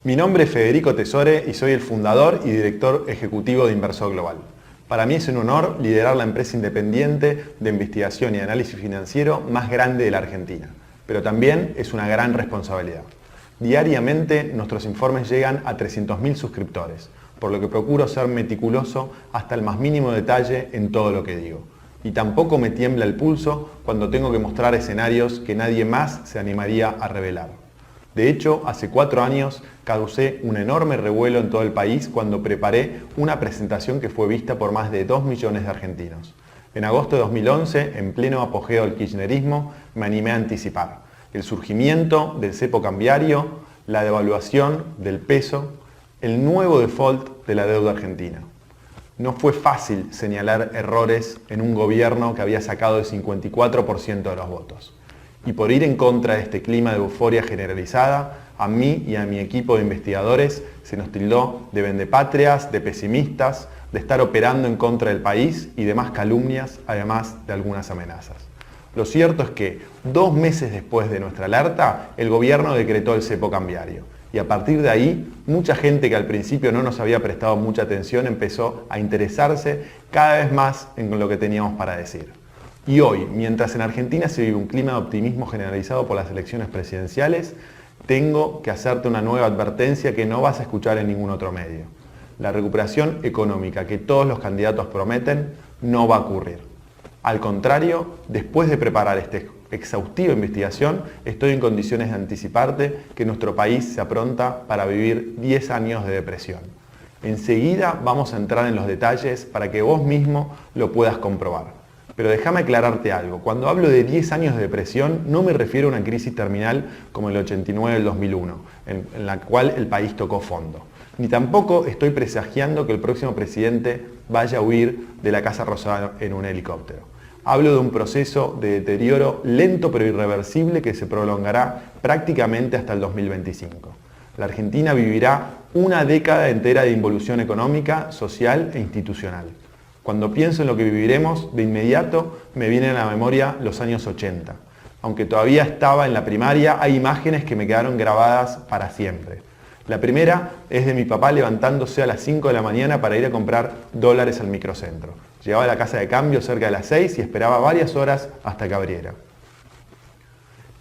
Mi nombre es Federico Tesore y soy el fundador y director ejecutivo de Inversor Global. Para mí es un honor liderar la empresa independiente de investigación y análisis financiero más grande de la Argentina, pero también es una gran responsabilidad. Diariamente nuestros informes llegan a 300.000 suscriptores, por lo que procuro ser meticuloso hasta el más mínimo detalle en todo lo que digo. Y tampoco me tiembla el pulso cuando tengo que mostrar escenarios que nadie más se animaría a revelar. De hecho, hace 4 años causé un enorme revuelo en todo el país cuando preparé una presentación que fue vista por más de 2 millones de argentinos. En agosto de 2011, en pleno apogeo del kirchnerismo, me animé a anticipar el surgimiento del cepo cambiario, la devaluación del peso, el nuevo default de la deuda argentina. No fue fácil señalar errores en un gobierno que había sacado el 54% de los votos. Y por ir en contra de este clima de euforia generalizada, a mí y a mi equipo de investigadores se nos tildó de vendepatrias, de pesimistas, de estar operando en contra del país y demás calumnias, además de algunas amenazas. Lo cierto es que 2 meses después de nuestra alerta, el gobierno decretó el cepo cambiario. Y a partir de ahí, mucha gente que al principio no nos había prestado mucha atención empezó a interesarse cada vez más en lo que teníamos para decir. Y hoy, mientras en Argentina se vive un clima de optimismo generalizado por las elecciones presidenciales, tengo que hacerte una nueva advertencia que no vas a escuchar en ningún otro medio. La recuperación económica que todos los candidatos prometen no va a ocurrir. Al contrario, después de preparar esta exhaustiva investigación, estoy en condiciones de anticiparte que nuestro país se apronta para vivir 10 años de depresión. Enseguida vamos a entrar en los detalles para que vos mismo lo puedas comprobar. Pero déjame aclararte algo, cuando hablo de 10 años de depresión no me refiero a una crisis terminal como el 89 del 2001, en la cual el país tocó fondo. Ni tampoco estoy presagiando que el próximo presidente vaya a huir de la Casa Rosada en un helicóptero. Hablo de un proceso de deterioro lento pero irreversible que se prolongará prácticamente hasta el 2025. La Argentina vivirá una década entera de involución económica, social e institucional. Cuando pienso en lo que viviremos, de inmediato me vienen a la memoria los años 80. Aunque todavía estaba en la primaria, hay imágenes que me quedaron grabadas para siempre. La primera es de mi papá levantándose a las 5 de la mañana para ir a comprar dólares al microcentro. Llegaba a la casa de cambio cerca de las 6 y esperaba varias horas hasta que abriera.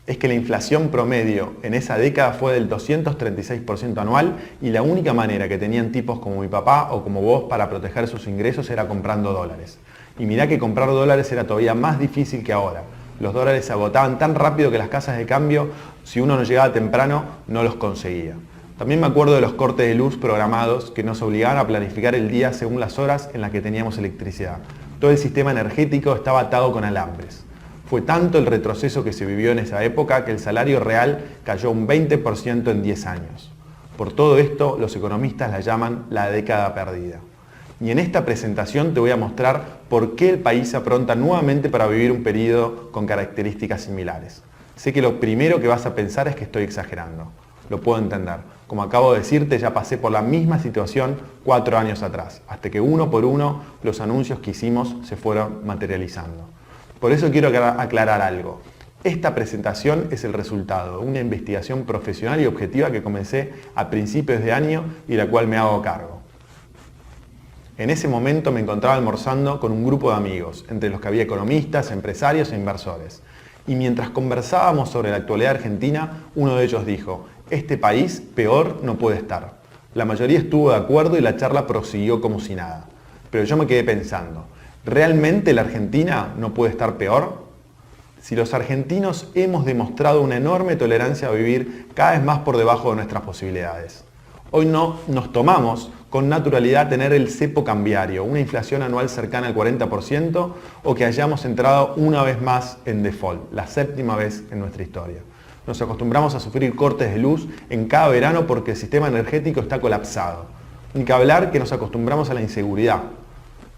Es que la inflación promedio en esa década fue del 236% anual y la única manera que tenían tipos como mi papá o como vos para proteger sus ingresos era comprando dólares. Y mirá que comprar dólares era todavía más difícil que ahora. Los dólares se agotaban tan rápido que las casas de cambio, si uno no llegaba temprano, no los conseguía. También me acuerdo de los cortes de luz programados que nos obligaban a planificar el día según las horas en las que teníamos electricidad. Todo el sistema energético estaba atado con alambres. Fue tanto el retroceso que se vivió en esa época que el salario real cayó un 20% en 10 años. Por todo esto, los economistas la llaman la década perdida. Y en esta presentación te voy a mostrar por qué el país se apronta nuevamente para vivir un periodo con características similares. Sé que lo primero que vas a pensar es que estoy exagerando. Lo puedo entender. Como acabo de decirte, ya pasé por la misma situación 4 años atrás, hasta que uno por uno los anuncios que hicimos se fueron materializando. Por eso quiero aclarar algo. Esta presentación es el resultado de una investigación profesional y objetiva que comencé a principios de año y la cual me hago cargo. En ese momento me encontraba almorzando con un grupo de amigos, entre los que había economistas, empresarios e inversores. Y mientras conversábamos sobre la actualidad argentina, uno de ellos dijo: "Este país peor no puede estar". La mayoría estuvo de acuerdo y la charla prosiguió como si nada. Pero yo me quedé pensando, ¿realmente la Argentina no puede estar peor? Si los argentinos hemos demostrado una enorme tolerancia a vivir cada vez más por debajo de nuestras posibilidades. Hoy no nos tomamos con naturalidad tener el cepo cambiario, una inflación anual cercana al 40% o que hayamos entrado una vez más en default, la 7ª vez en nuestra historia. Nos acostumbramos a sufrir cortes de luz en cada verano porque el sistema energético está colapsado. Ni que hablar que nos acostumbramos a la inseguridad.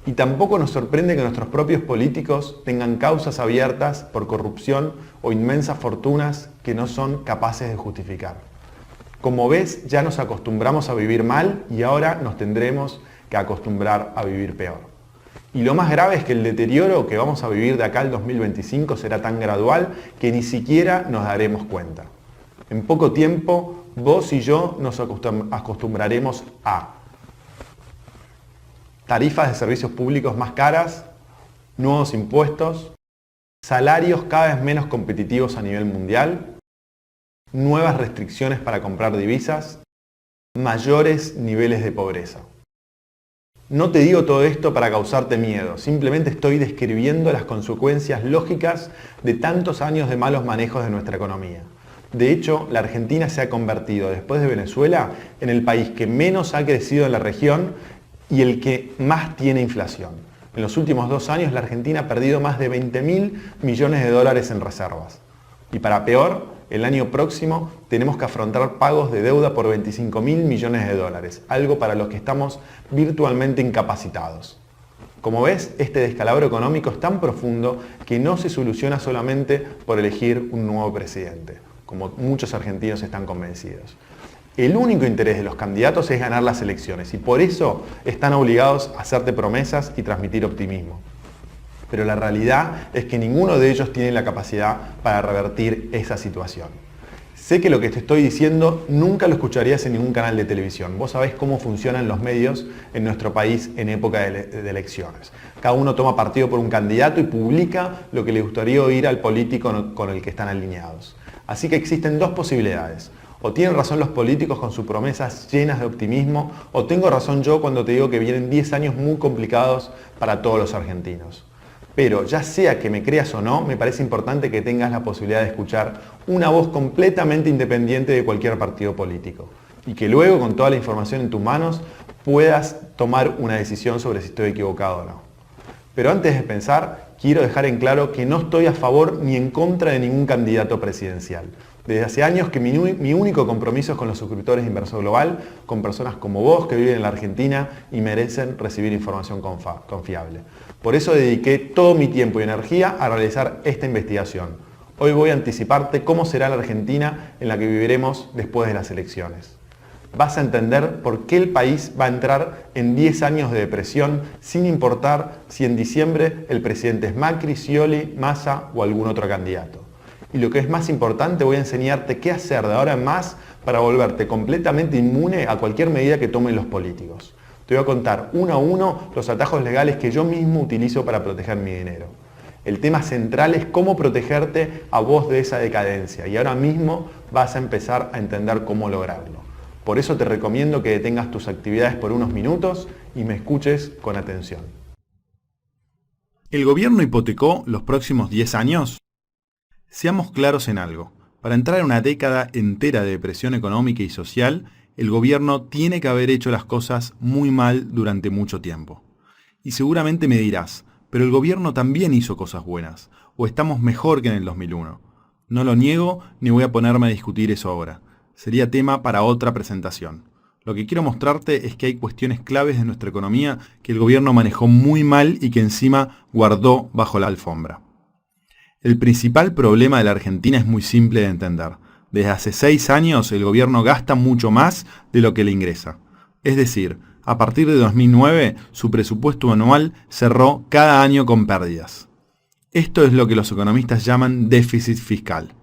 Y tampoco nos sorprende que nuestros propios políticos tengan causas abiertas por corrupción o inmensas fortunas que no son capaces de justificar. Como ves, ya nos acostumbramos a vivir mal y ahora nos tendremos que acostumbrar a vivir peor. Y lo más grave es que el deterioro que vamos a vivir de acá al 2025 será tan gradual que ni siquiera nos daremos cuenta. En poco tiempo vos y yo nos acostumbraremos a tarifas de servicios públicos más caras, nuevos impuestos, salarios cada vez menos competitivos a nivel mundial, nuevas restricciones para comprar divisas, mayores niveles de pobreza. No te digo todo esto para causarte miedo, simplemente estoy describiendo las consecuencias lógicas de tantos años de malos manejos de nuestra economía. De hecho, la Argentina se ha convertido, después de Venezuela, en el país que menos ha crecido en la región y el que más tiene inflación. En los últimos 2 años, la Argentina ha perdido más de 20.000 millones de dólares en reservas. Y para peor, el año próximo tenemos que afrontar pagos de deuda por 25.000 millones de dólares, algo para los que estamos virtualmente incapacitados. Como ves, este descalabro económico es tan profundo que no se soluciona solamente por elegir un nuevo presidente, como muchos argentinos están convencidos. El único interés de los candidatos es ganar las elecciones y por eso están obligados a hacerte promesas y transmitir optimismo. Pero la realidad es que ninguno de ellos tiene la capacidad para revertir esa situación. Sé que lo que te estoy diciendo nunca lo escucharías en ningún canal de televisión. Vos sabés cómo funcionan los medios en nuestro país en época de elecciones. Cada uno toma partido por un candidato y publica lo que le gustaría oír al político con el que están alineados. Así que existen 2 posibilidades. O tienen razón los políticos con sus promesas llenas de optimismo, o tengo razón yo cuando te digo que vienen 10 años muy complicados para todos los argentinos. Pero ya sea que me creas o no, me parece importante que tengas la posibilidad de escuchar una voz completamente independiente de cualquier partido político. Y que luego, con toda la información en tus manos, puedas tomar una decisión sobre si estoy equivocado o no. Pero antes de pensar, quiero dejar en claro que no estoy a favor ni en contra de ningún candidato presidencial. Desde hace años que mi único compromiso es con los suscriptores de Inversor Global, con personas como vos que viven en la Argentina y merecen recibir información confiable. Por eso dediqué todo mi tiempo y energía a realizar esta investigación. Hoy voy a anticiparte cómo será la Argentina en la que viviremos después de las elecciones. Vas a entender por qué el país va a entrar en 10 años de depresión sin importar si en diciembre el presidente es Macri, Scioli, Massa o algún otro candidato. Y lo que es más importante, voy a enseñarte qué hacer de ahora en más para volverte completamente inmune a cualquier medida que tomen los políticos. Te voy a contar uno a uno los atajos legales que yo mismo utilizo para proteger mi dinero. El tema central es cómo protegerte a vos de esa decadencia y ahora mismo vas a empezar a entender cómo lograrlo. Por eso te recomiendo que detengas tus actividades por unos minutos y me escuches con atención. ¿El gobierno hipotecó los próximos 10 años? Seamos claros en algo. Para entrar en una década entera de depresión económica y social, el gobierno tiene que haber hecho las cosas muy mal durante mucho tiempo. Y seguramente me dirás, pero el gobierno también hizo cosas buenas, o estamos mejor que en el 2001. No lo niego ni voy a ponerme a discutir eso ahora. Sería tema para otra presentación. Lo que quiero mostrarte es que hay cuestiones claves de nuestra economía que el gobierno manejó muy mal y que encima guardó bajo la alfombra. El principal problema de la Argentina es muy simple de entender. Desde hace 6 años el gobierno gasta mucho más de lo que le ingresa. Es decir, a partir de 2009 su presupuesto anual cerró cada año con pérdidas. Esto es lo que los economistas llaman déficit fiscal.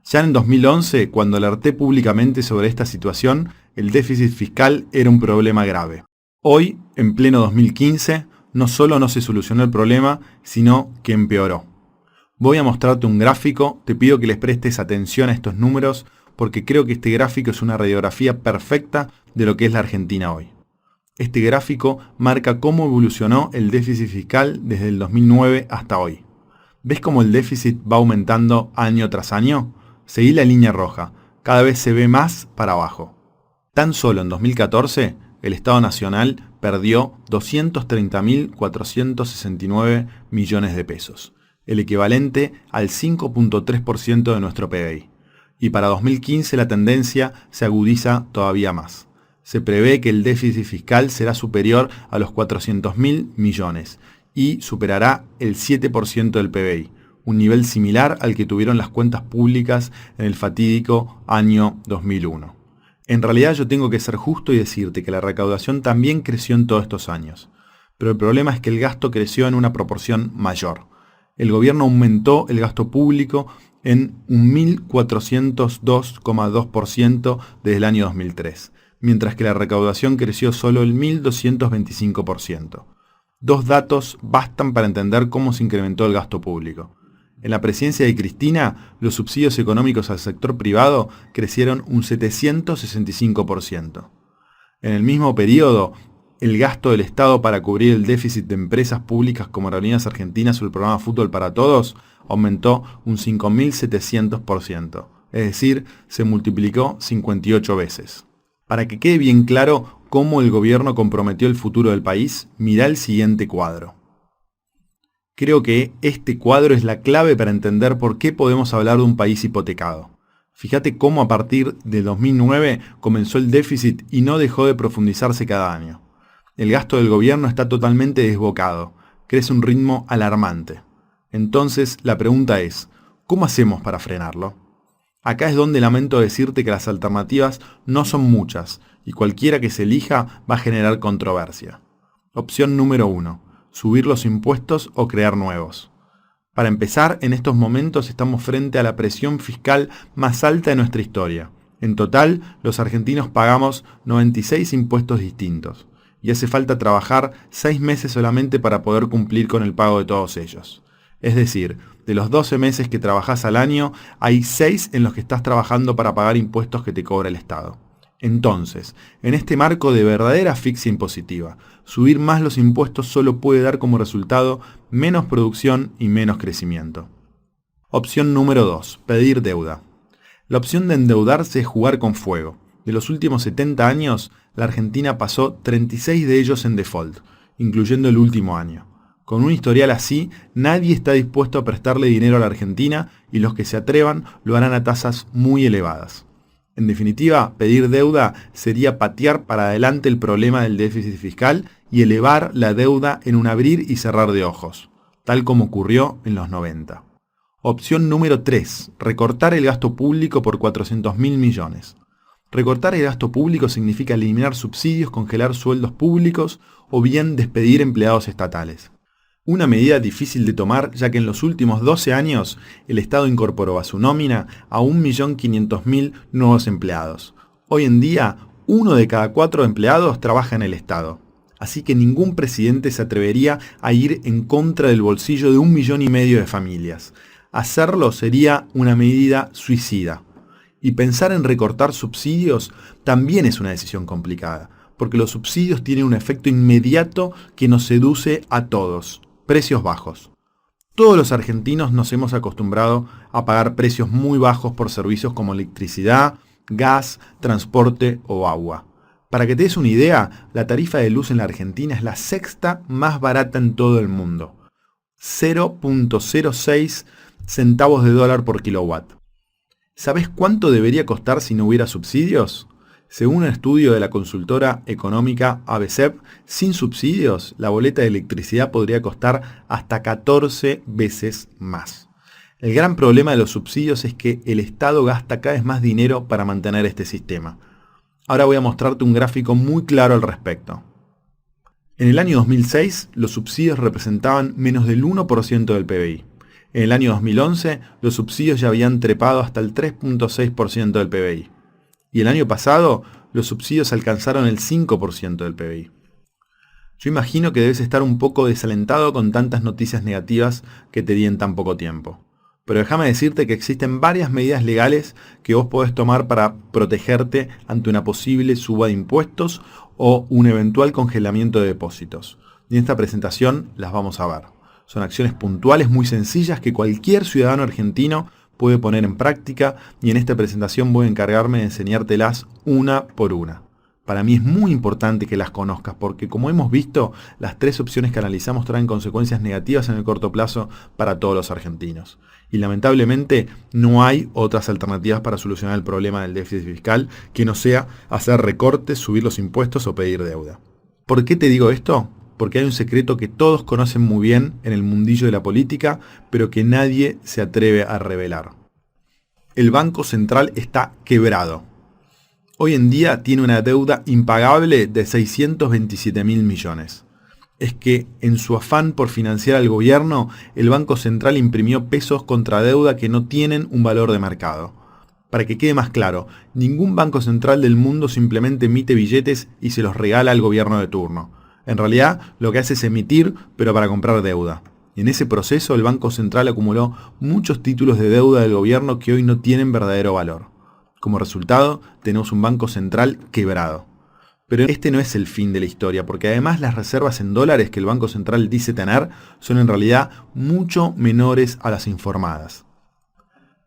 Ya en 2011, cuando alerté públicamente sobre esta situación, el déficit fiscal era un problema grave. Hoy, en pleno 2015, no solo no se solucionó el problema, sino que empeoró. Voy a mostrarte un gráfico, te pido que les prestes atención a estos números porque creo que este gráfico es una radiografía perfecta de lo que es la Argentina hoy. Este gráfico marca cómo evolucionó el déficit fiscal desde el 2009 hasta hoy. ¿Ves cómo el déficit va aumentando año tras año? Seguí la línea roja, cada vez se ve más para abajo. Tan solo en 2014, el Estado Nacional perdió 230.469 millones de pesos. El equivalente al 5.3% de nuestro PBI. Y para 2015 la tendencia se agudiza todavía más. Se prevé que el déficit fiscal será superior a los 400.000 millones y superará el 7% del PBI, un nivel similar al que tuvieron las cuentas públicas en el fatídico año 2001. En realidad yo tengo que ser justo y decirte que la recaudación también creció en todos estos años, pero el problema es que el gasto creció en una proporción mayor. El gobierno aumentó el gasto público en un 1.402,2% desde el año 2003, mientras que la recaudación creció solo el 1.225%. Dos datos bastan para entender cómo se incrementó el gasto público. En la presidencia de Cristina, los subsidios económicos al sector privado crecieron un 765%. En el mismo periodo, el gasto del Estado para cubrir el déficit de empresas públicas como Aerolíneas Argentinas o el programa Fútbol para Todos aumentó un 5.700%, es decir, se multiplicó 58 veces. Para que quede bien claro cómo el gobierno comprometió el futuro del país, mirá el siguiente cuadro. Creo que este cuadro es la clave para entender por qué podemos hablar de un país hipotecado. Fíjate cómo a partir de 2009 comenzó el déficit y no dejó de profundizarse cada año. El gasto del gobierno está totalmente desbocado, crece a un ritmo alarmante. Entonces la pregunta es, ¿cómo hacemos para frenarlo? Acá es donde lamento decirte que las alternativas no son muchas y cualquiera que se elija va a generar controversia. Opción número 1, subir los impuestos o crear nuevos. Para empezar, en estos momentos estamos frente a la presión fiscal más alta de nuestra historia. En total, los argentinos pagamos 96 impuestos distintos y hace falta trabajar 6 meses solamente para poder cumplir con el pago de todos ellos. Es decir, de los 12 meses que trabajás al año, hay 6 en los que estás trabajando para pagar impuestos que te cobra el Estado. Entonces, en este marco de verdadera asfixia impositiva, subir más los impuestos solo puede dar como resultado menos producción y menos crecimiento. Opción número 2, pedir deuda. La opción de endeudarse es jugar con fuego. De los últimos 70 años, la Argentina pasó 36 de ellos en default, incluyendo el último año. Con un historial así, nadie está dispuesto a prestarle dinero a la Argentina y los que se atrevan lo harán a tasas muy elevadas. En definitiva, pedir deuda sería patear para adelante el problema del déficit fiscal y elevar la deuda en un abrir y cerrar de ojos, tal como ocurrió en los 90. Opción número 3, recortar el gasto público por 400.000 millones. Recortar el gasto público significa eliminar subsidios, congelar sueldos públicos o bien despedir empleados estatales. Una medida difícil de tomar, ya que en los últimos 12 años el Estado incorporó a su nómina a 1.500.000 nuevos empleados. Hoy en día, 1 de cada 4 empleados trabaja en el Estado. Así que ningún presidente se atrevería a ir en contra del bolsillo de 1,5 millones de familias. Hacerlo sería una medida suicida. Y pensar en recortar subsidios también es una decisión complicada, porque los subsidios tienen un efecto inmediato que nos seduce a todos. Precios bajos. Todos los argentinos nos hemos acostumbrado a pagar precios muy bajos por servicios como electricidad, gas, transporte o agua. Para que te des una idea, la tarifa de luz en la Argentina es la sexta más barata en todo el mundo. 0.06 centavos de dólar por kilowatt. ¿Sabes cuánto debería costar si no hubiera subsidios? Según un estudio de la consultora económica ABCEP, sin subsidios, la boleta de electricidad podría costar hasta 14 veces más. El gran problema de los subsidios es que el Estado gasta cada vez más dinero para mantener este sistema. Ahora voy a mostrarte un gráfico muy claro al respecto. En el año 2006, los subsidios representaban menos del 1% del PBI. En el año 2011, los subsidios ya habían trepado hasta el 3.6% del PBI. Y el año pasado, los subsidios alcanzaron el 5% del PBI. Yo imagino que debes estar un poco desalentado con tantas noticias negativas que te di en tan poco tiempo. Pero déjame decirte que existen varias medidas legales que vos podés tomar para protegerte ante una posible suba de impuestos o un eventual congelamiento de depósitos. Y en esta presentación las vamos a ver. Son acciones puntuales muy sencillas que cualquier ciudadano argentino puede poner en práctica y en esta presentación voy a encargarme de enseñártelas una por una. Para mí es muy importante que las conozcas porque, como hemos visto, las 3 opciones que analizamos traen consecuencias negativas en el corto plazo para todos los argentinos. Y lamentablemente no hay otras alternativas para solucionar el problema del déficit fiscal que no sea hacer recortes, subir los impuestos o pedir deuda. ¿Por qué te digo esto? Porque hay un secreto que todos conocen muy bien en el mundillo de la política, pero que nadie se atreve a revelar. El Banco Central está quebrado. Hoy en día tiene una deuda impagable de 627.000 millones. es que en su afán por financiar al gobierno, el Banco Central imprimió pesos contra deuda que no tienen un valor de mercado. Para que quede más claro, ningún banco central del mundo simplemente emite billetes y se los regala al gobierno de turno. En realidad, lo que hace es emitir, pero para comprar deuda. Y en ese proceso, el Banco Central acumuló muchos títulos de deuda del gobierno que hoy no tienen verdadero valor. Como resultado, tenemos un Banco Central quebrado. Pero este no es el fin de la historia, porque además las reservas en dólares que el Banco Central dice tener son en realidad mucho menores a las informadas.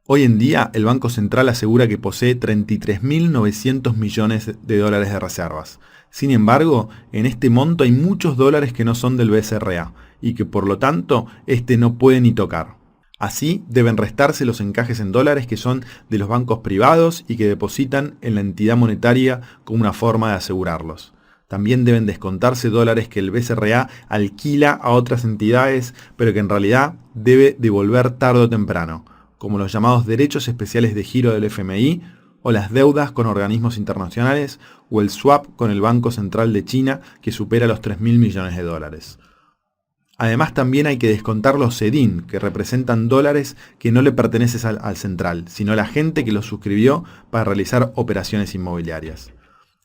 Hoy en día, el Banco Central asegura que posee 33.900 millones de dólares de reservas. Sin embargo, en este monto hay muchos dólares que no son del BCRA y que por lo tanto este no puede ni tocar. Así, deben restarse los encajes en dólares que son de los bancos privados y que depositan en la entidad monetaria como una forma de asegurarlos. También deben descontarse dólares que el BCRA alquila a otras entidades, pero que en realidad debe devolver tarde o temprano, como los llamados derechos especiales de giro del FMI, o las deudas con organismos internacionales, o el swap con el Banco Central de China, que supera los 3.000 millones de dólares. Además, también hay que descontar los CEDIN, que representan dólares que no le pertenecen al central, sino a la gente que los suscribió para realizar operaciones inmobiliarias.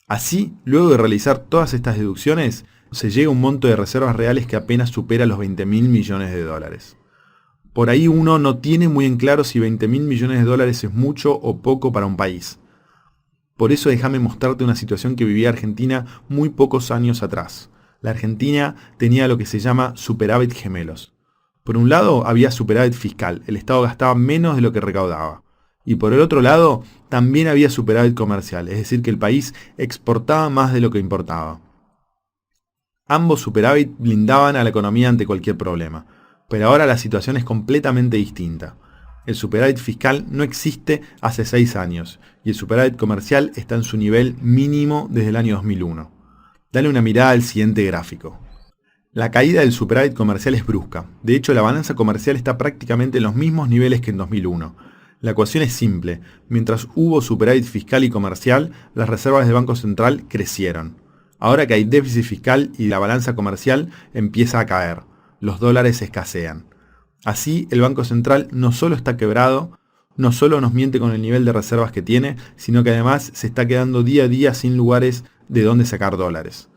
Así, luego de realizar todas estas deducciones, se llega a un monto de reservas reales que apenas supera los 20.000 millones de dólares. Por ahí uno no tiene muy en claro si 20.000 millones de dólares es mucho o poco para un país. Por eso déjame mostrarte una situación que vivía Argentina muy pocos años atrás. La Argentina tenía lo que se llama superávit gemelos. Por un lado había superávit fiscal, el Estado gastaba menos de lo que recaudaba. Y por el otro lado también había superávit comercial, es decir que el país exportaba más de lo que importaba. Ambos superávit blindaban a la economía ante cualquier problema, pero ahora la situación es completamente distinta. El superávit fiscal no existe hace 6 años y el superávit comercial está en su nivel mínimo desde el año 2001. Dale una mirada al siguiente gráfico. La caída del superávit comercial es brusca. De hecho, la balanza comercial está prácticamente en los mismos niveles que en 2001. La ecuación es simple. Mientras hubo superávit fiscal y comercial, las reservas del Banco Central crecieron. Ahora que hay déficit fiscal y la balanza comercial empieza a caer, los dólares escasean. Así, el Banco Central no solo está quebrado, no solo nos miente con el nivel de reservas que tiene, sino que además se está quedando día a día sin lugares de dónde sacar dólares.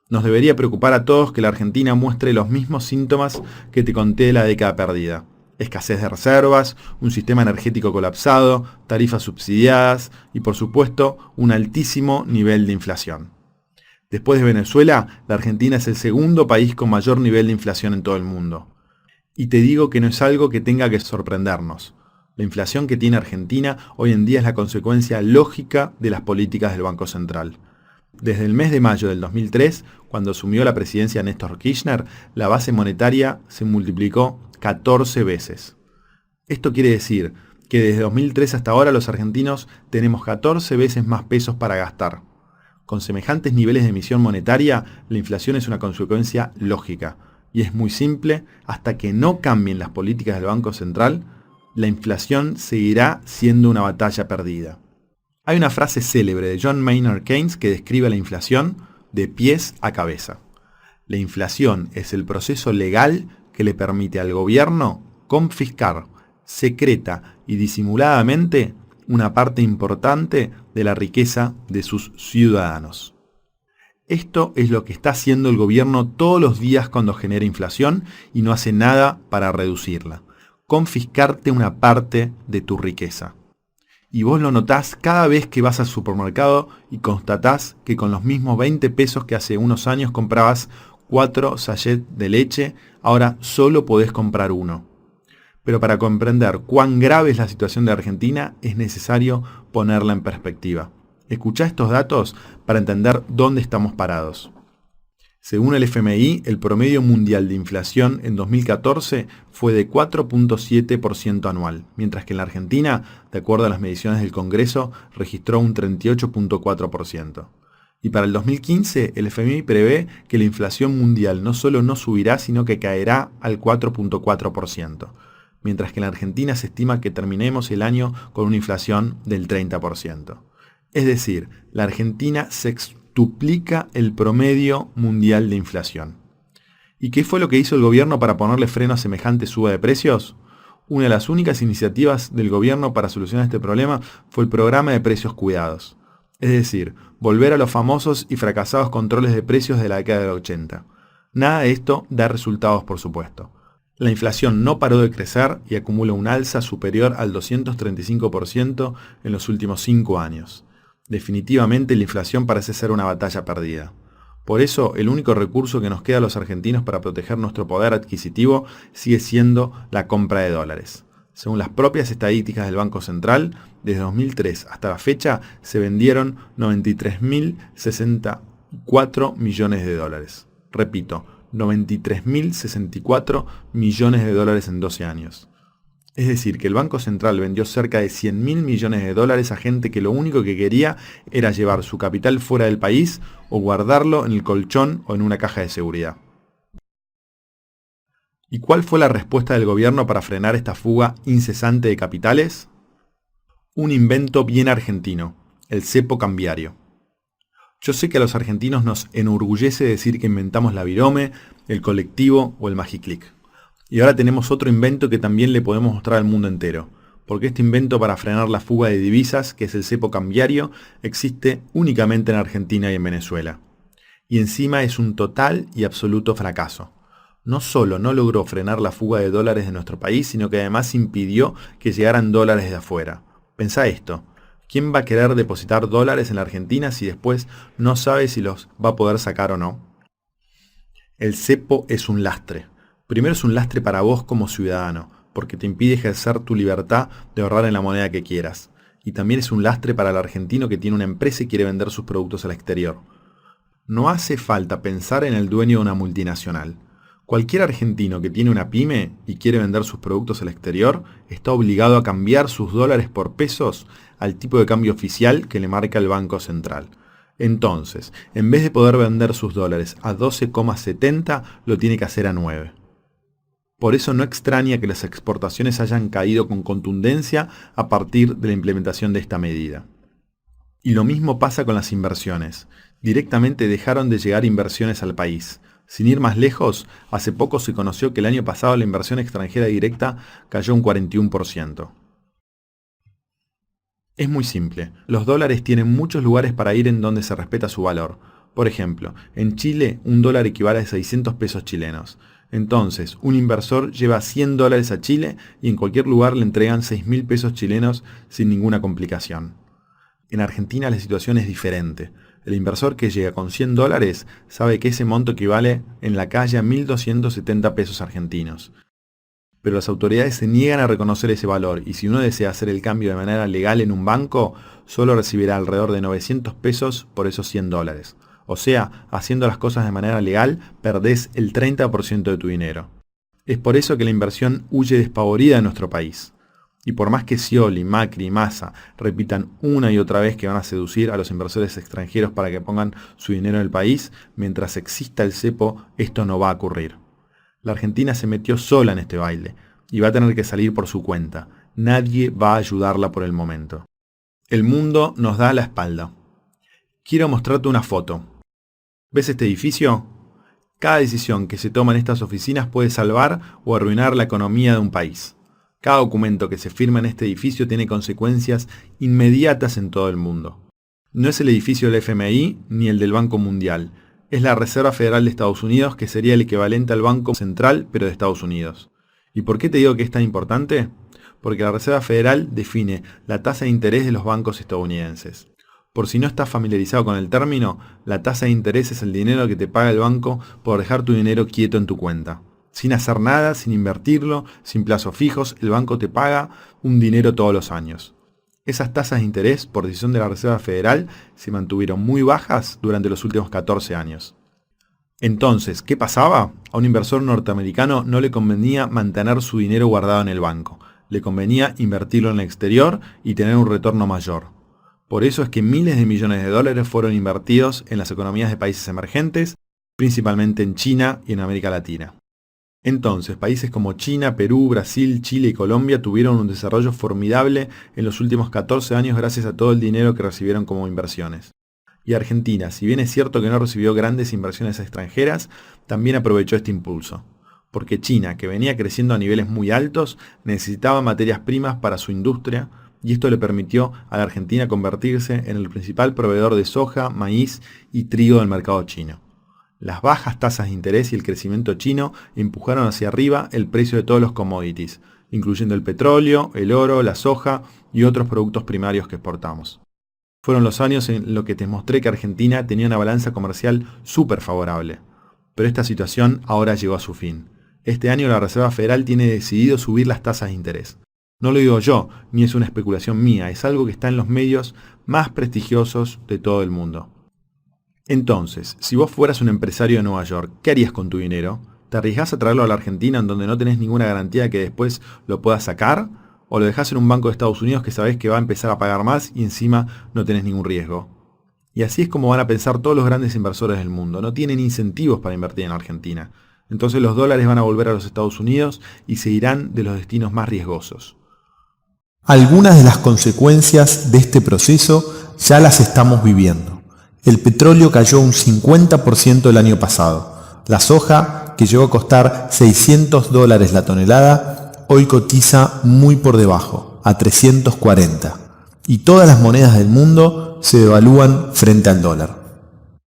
Nos debería preocupar a todos que la Argentina muestre los mismos síntomas que te conté de la década perdida. Escasez de reservas, un sistema energético colapsado, tarifas subsidiadas y por supuesto un altísimo nivel de inflación. Después de Venezuela, la Argentina es el segundo país con mayor nivel de inflación en todo el mundo. Y te digo que no es algo que tenga que sorprendernos. La inflación que tiene Argentina hoy en día es la consecuencia lógica de las políticas del Banco Central. Desde el mes de mayo del 2003, cuando asumió la presidencia Néstor Kirchner, la base monetaria se multiplicó 14 veces. Esto quiere decir que desde 2003 hasta ahora los argentinos tenemos 14 veces más pesos para gastar. Con semejantes niveles de emisión monetaria, la inflación es una consecuencia lógica. Y es muy simple, hasta que no cambien las políticas del Banco Central, la inflación seguirá siendo una batalla perdida. Hay una frase célebre de John Maynard Keynes que describe la inflación de pies a cabeza. La inflación es el proceso legal que le permite al gobierno confiscar, secreta y disimuladamente una parte importante de la riqueza de sus ciudadanos. Esto es lo que está haciendo el gobierno todos los días cuando genera inflación y no hace nada para reducirla. Confiscarte una parte de tu riqueza. Y vos lo notás cada vez que vas al supermercado y constatás que con los mismos 20 pesos que hace unos años comprabas 4 sachets de leche, ahora solo podés comprar uno. Pero para comprender cuán grave es la situación de Argentina es necesario ponerla en perspectiva. Escuchá estos datos para entender dónde estamos parados. Según el FMI, el promedio mundial de inflación en 2014 fue de 4.7% anual, mientras que en la Argentina, de acuerdo a las mediciones del Congreso, registró un 38.4%. Y para el 2015, el FMI prevé que la inflación mundial no solo no subirá, sino que caerá al 4.4%, mientras que en la Argentina se estima que terminemos el año con una inflación del 30%. Es decir, la Argentina sextuplica el promedio mundial de inflación. ¿Y qué fue lo que hizo el gobierno para ponerle freno a semejante suba de precios? Una de las únicas iniciativas del gobierno para solucionar este problema fue el programa de precios cuidados. Es decir, volver a los famosos y fracasados controles de precios de la década del 80. Nada de esto da resultados, por supuesto. La inflación no paró de crecer y acumula un alza superior al 235% en los últimos 5 años. Definitivamente la inflación parece ser una batalla perdida. Por eso, el único recurso que nos queda a los argentinos para proteger nuestro poder adquisitivo sigue siendo la compra de dólares. Según las propias estadísticas del Banco Central, desde 2003 hasta la fecha se vendieron 93.064 millones de dólares. Repito, 93.064 millones de dólares en 12 años. Es decir, que el Banco Central vendió cerca de 100.000 millones de dólares a gente que lo único que quería era llevar su capital fuera del país o guardarlo en el colchón o en una caja de seguridad. ¿Y cuál fue la respuesta del gobierno para frenar esta fuga incesante de capitales? Un invento bien argentino, el cepo cambiario. Yo sé que a los argentinos nos enorgullece decir que inventamos la virome, el colectivo o el magiclick. Y ahora tenemos otro invento que también le podemos mostrar al mundo entero, porque este invento para frenar la fuga de divisas, que es el cepo cambiario, existe únicamente en Argentina y en Venezuela. Y encima es un total y absoluto fracaso. No solo no logró frenar la fuga de dólares de nuestro país, sino que además impidió que llegaran dólares de afuera. Pensá esto. ¿Quién va a querer depositar dólares en la Argentina si después no sabe si los va a poder sacar o no? El cepo es un lastre. Primero es un lastre para vos como ciudadano, porque te impide ejercer tu libertad de ahorrar en la moneda que quieras. Y también es un lastre para el argentino que tiene una empresa y quiere vender sus productos al exterior. No hace falta pensar en el dueño de una multinacional. Cualquier argentino que tiene una pyme y quiere vender sus productos al exterior está obligado a cambiar sus dólares por pesos al tipo de cambio oficial que le marca el Banco Central. Entonces, en vez de poder vender sus dólares a 12,70, lo tiene que hacer a 9. Por eso no extraña que las exportaciones hayan caído con contundencia a partir de la implementación de esta medida. Y lo mismo pasa con las inversiones. Directamente dejaron de llegar inversiones al país. Sin ir más lejos, hace poco se conoció que el año pasado la inversión extranjera directa cayó un 41%. Es muy simple. Los dólares tienen muchos lugares para ir en donde se respeta su valor. Por ejemplo, en Chile un dólar equivale a 600 pesos chilenos. Entonces, un inversor lleva 100 dólares a Chile y en cualquier lugar le entregan 6.000 pesos chilenos sin ninguna complicación. En Argentina la situación es diferente. El inversor que llega con 100 dólares sabe que ese monto equivale en la calle a 1.270 pesos argentinos. Pero las autoridades se niegan a reconocer ese valor y si uno desea hacer el cambio de manera legal en un banco, solo recibirá alrededor de 900 pesos por esos 100 dólares. O sea, haciendo las cosas de manera legal, perdés el 30% de tu dinero. Es por eso que la inversión huye despavorida de nuestro país. Y por más que Scioli, Macri y Massa repitan una y otra vez que van a seducir a los inversores extranjeros para que pongan su dinero en el país, mientras exista el cepo, esto no va a ocurrir. La Argentina se metió sola en este baile y va a tener que salir por su cuenta. Nadie va a ayudarla por el momento. El mundo nos da la espalda. Quiero mostrarte una foto. ¿Ves este edificio? Cada decisión que se toma en estas oficinas puede salvar o arruinar la economía de un país. Cada documento que se firma en este edificio tiene consecuencias inmediatas en todo el mundo. No es el edificio del FMI ni el del Banco Mundial. Es la Reserva Federal de Estados Unidos, que sería el equivalente al Banco Central, pero de Estados Unidos. ¿Y por qué te digo que es tan importante? Porque la Reserva Federal define la tasa de interés de los bancos estadounidenses. Por si no estás familiarizado con el término, la tasa de interés es el dinero que te paga el banco por dejar tu dinero quieto en tu cuenta. Sin hacer nada, sin invertirlo, sin plazos fijos, el banco te paga un dinero todos los años. Esas tasas de interés, por decisión de la Reserva Federal, se mantuvieron muy bajas durante los últimos 14 años. Entonces, ¿qué pasaba? A un inversor norteamericano no le convenía mantener su dinero guardado en el banco. Le convenía invertirlo en el exterior y tener un retorno mayor. Por eso es que miles de millones de dólares fueron invertidos en las economías de países emergentes, principalmente en China y en América Latina. Entonces, países como China, Perú, Brasil, Chile y Colombia tuvieron un desarrollo formidable en los últimos 14 años gracias a todo el dinero que recibieron como inversiones. Y Argentina, si bien es cierto que no recibió grandes inversiones extranjeras, también aprovechó este impulso. Porque China, que venía creciendo a niveles muy altos, necesitaba materias primas para su industria, y esto le permitió a la Argentina convertirse en el principal proveedor de soja, maíz y trigo del mercado chino. Las bajas tasas de interés y el crecimiento chino empujaron hacia arriba el precio de todos los commodities, incluyendo el petróleo, el oro, la soja y otros productos primarios que exportamos. Fueron los años en los que te mostré que Argentina tenía una balanza comercial súper favorable. Pero esta situación ahora llegó a su fin. Este año la Reserva Federal tiene decidido subir las tasas de interés. No lo digo yo, ni es una especulación mía, es algo que está en los medios más prestigiosos de todo el mundo. Entonces, si vos fueras un empresario de Nueva York, ¿qué harías con tu dinero? ¿Te arriesgás a traerlo a la Argentina en donde no tenés ninguna garantía de que después lo puedas sacar? ¿O lo dejás en un banco de Estados Unidos que sabés que va a empezar a pagar más y encima no tenés ningún riesgo? Y así es como van a pensar todos los grandes inversores del mundo. No tienen incentivos para invertir en Argentina. Entonces los dólares van a volver a los Estados Unidos y se irán de los destinos más riesgosos. Algunas de las consecuencias de este proceso ya las estamos viviendo. El petróleo cayó un 50% el año pasado. La soja, que llegó a costar $600 la tonelada, hoy cotiza muy por debajo, a 340. Y todas las monedas del mundo se devalúan frente al dólar.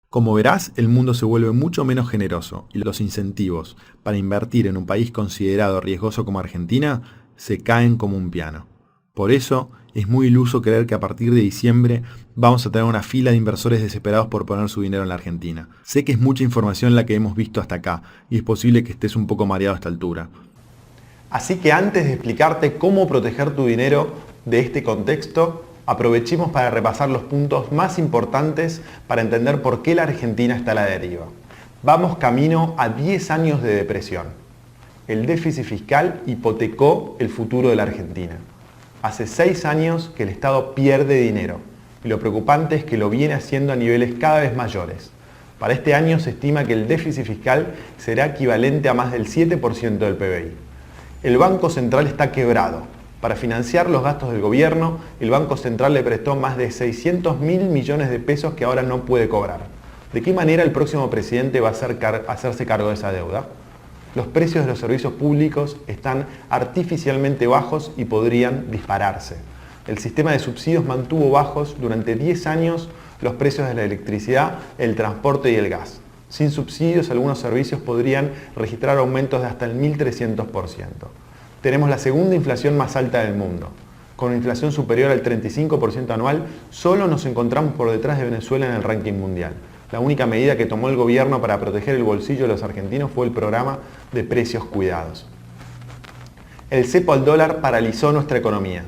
Como verás, el mundo se vuelve mucho menos generoso y los incentivos para invertir en un país considerado riesgoso como Argentina se caen como un piano. Por eso, es muy iluso creer que a partir de diciembre vamos a tener una fila de inversores desesperados por poner su dinero en la Argentina. Sé que es mucha información la que hemos visto hasta acá y es posible que estés un poco mareado a esta altura. Así que antes de explicarte cómo proteger tu dinero de este contexto, aprovechemos para repasar los puntos más importantes para entender por qué la Argentina está a la deriva. Vamos camino a 10 años de depresión. El déficit fiscal hipotecó el futuro de la Argentina. Hace 6 años que el Estado pierde dinero y lo preocupante es que lo viene haciendo a niveles cada vez mayores. Para este año se estima que el déficit fiscal será equivalente a más del 7% del PBI. El Banco Central está quebrado. Para financiar los gastos del gobierno, el Banco Central le prestó más de 600.000 millones de pesos que ahora no puede cobrar. ¿De qué manera el próximo presidente va a hacerse cargo de esa deuda? Los precios de los servicios públicos están artificialmente bajos y podrían dispararse. El sistema de subsidios mantuvo bajos durante 10 años los precios de la electricidad, el transporte y el gas. Sin subsidios, algunos servicios podrían registrar aumentos de hasta el 1.300%. Tenemos la segunda inflación más alta del mundo. Con una inflación superior al 35% anual, solo nos encontramos por detrás de Venezuela en el ranking mundial. La única medida que tomó el gobierno para proteger el bolsillo de los argentinos fue el programa de precios cuidados. El cepo al dólar paralizó nuestra economía.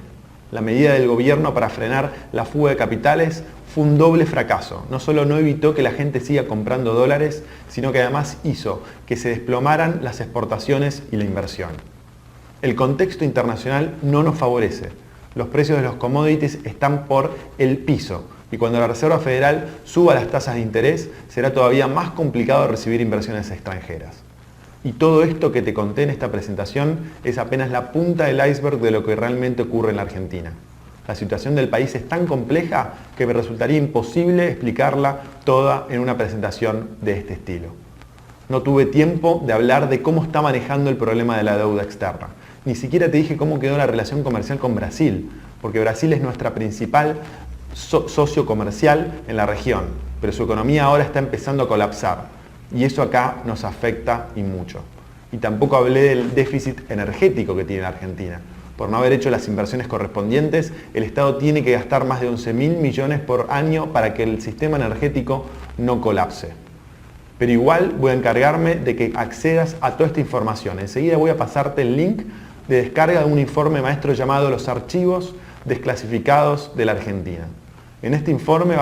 La medida del gobierno para frenar la fuga de capitales fue un doble fracaso. No solo no evitó que la gente siga comprando dólares, sino que además hizo que se desplomaran las exportaciones y la inversión. El contexto internacional no nos favorece. Los precios de los commodities están por el piso. Y cuando la Reserva Federal suba las tasas de interés, será todavía más complicado recibir inversiones extranjeras. Y todo esto que te conté en esta presentación es apenas la punta del iceberg de lo que realmente ocurre en la Argentina. La situación del país es tan compleja que me resultaría imposible explicarla toda en una presentación de este estilo. No tuve tiempo de hablar de cómo está manejando el problema de la deuda externa. Ni siquiera te dije cómo quedó la relación comercial con Brasil, porque Brasil es nuestra principal socio comercial en la región, pero su economía ahora está empezando a colapsar y eso acá nos afecta y mucho. Y tampoco hablé del déficit energético que tiene la Argentina. Por no haber hecho las inversiones correspondientes, el Estado tiene que gastar más de 11.000 millones por año para que el sistema energético no colapse. Pero igual voy a encargarme de que accedas a toda esta información. Enseguida voy a pasarte el link de descarga de un informe maestro llamado Los Archivos Desclasificados de la Argentina. En este informe